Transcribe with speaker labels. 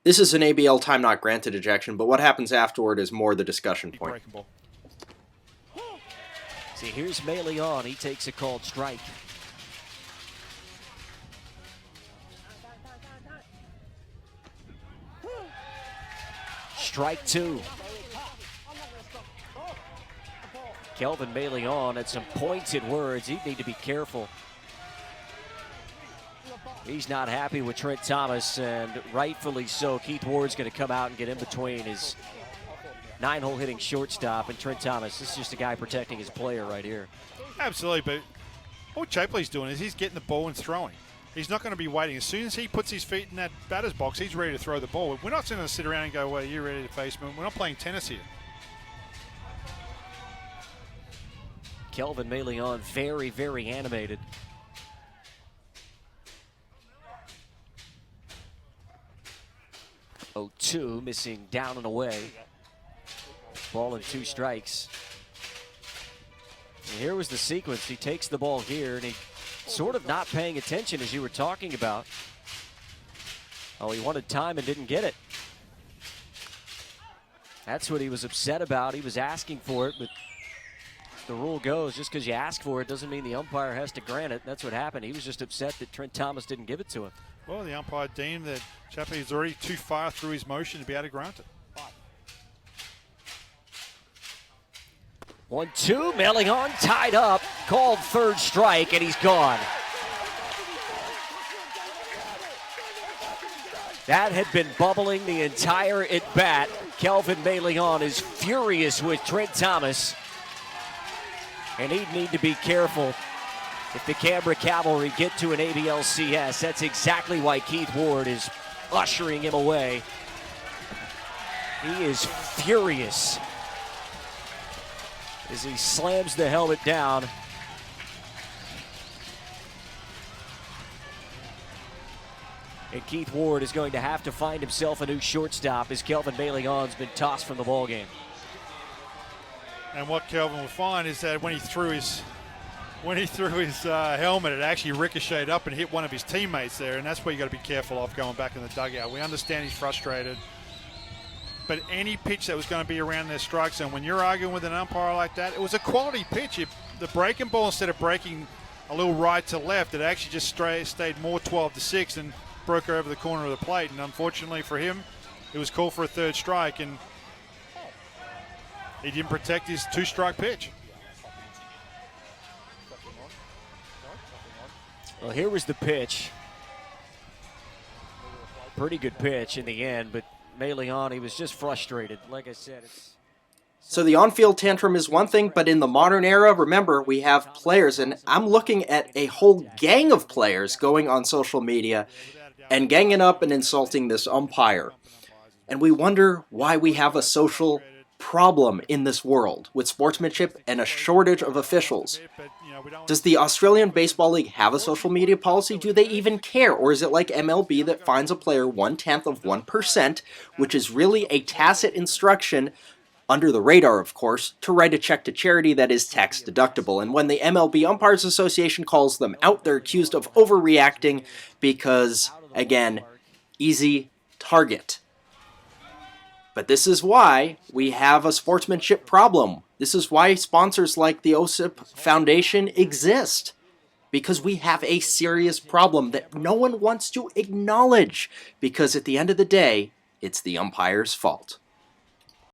Speaker 1: This is an ABL time not granted ejection, but what happens afterward is more the discussion point.
Speaker 2: See, here's Melean. He takes a called strike. Strike two. Kelvin Melean had some pointed words. He'd need to be careful. He's not happy with Trent Thomas, and rightfully so. Keith Ward's going to come out and get in between his 9-hole hitting shortstop and Trent Thomas. This is just a guy protecting his player right here.
Speaker 3: Absolutely, but what Chapley's doing is he's getting the ball and throwing. He's not going to be waiting. As soon as he puts his feet in that batter's box, he's ready to throw the ball. We're not going to sit around and go, well, you're ready to face me. We're not playing tennis here.
Speaker 2: Kelvin Melean very, very animated. Oh, 2 missing down and away. Ball and 2 strikes. And here was the sequence. He takes the ball here, and he sort of not paying attention, as you were talking about. Oh, he wanted time and didn't get it. That's what he was upset about. He was asking for it, but the rule goes, just because you ask for it doesn't mean the umpire has to grant it. That's what happened. He was just upset that Trent Thomas didn't give it to him.
Speaker 3: Well, the umpire deemed that Chapley is already too far through his motion to be able to grant it.
Speaker 2: 1-2, Melean tied up, called third strike, and he's gone. That had been bubbling the entire at-bat. Kelvin Melean is furious with Trent Thomas, and he'd need to be careful if the Canberra Cavalry get to an ABLCS. That's exactly why Keith Ward is ushering him away. He is furious as he slams the helmet down. And Keith Ward is going to have to find himself a new shortstop as Kelvin Melean's been tossed from the ballgame.
Speaker 3: And what Kelvin will find is that when he threw his helmet, it actually ricocheted up and hit one of his teammates there, and that's where you got to be careful of going back in the dugout. We understand he's frustrated, but any pitch that was going to be around their strike zone, when you're arguing with an umpire like that, it was a quality pitch. If the breaking ball, instead of breaking a little right to left, it actually just stayed more 12-6 and broke over the corner of the plate. And unfortunately for him, it was called for a third strike, and he didn't protect his 2-strike pitch.
Speaker 2: Well, here was the pitch. Pretty good pitch in the end, but Melean, he was just frustrated. Like I said,
Speaker 1: So the on-field tantrum is one thing, but in the modern era, remember, we have players, and I'm looking at a whole gang of players going on social media and ganging up and insulting this umpire. And we wonder why we have a social problem in this world with sportsmanship and a shortage of officials. Does the Australian Baseball League have a social media policy? Do they even care? Or is it like MLB that fines a player 1/10 of 1%, which is really a tacit instruction, under the radar of course, to write a check to charity that is tax deductible? And when the MLB Umpires Association calls them out, they're accused of overreacting because, again, easy target. But this is why we have a sportsmanship problem. This is why sponsors like the OSIP Foundation exist. Because we have a serious problem that no one wants to acknowledge. Because at the end of the day, it's the umpire's fault.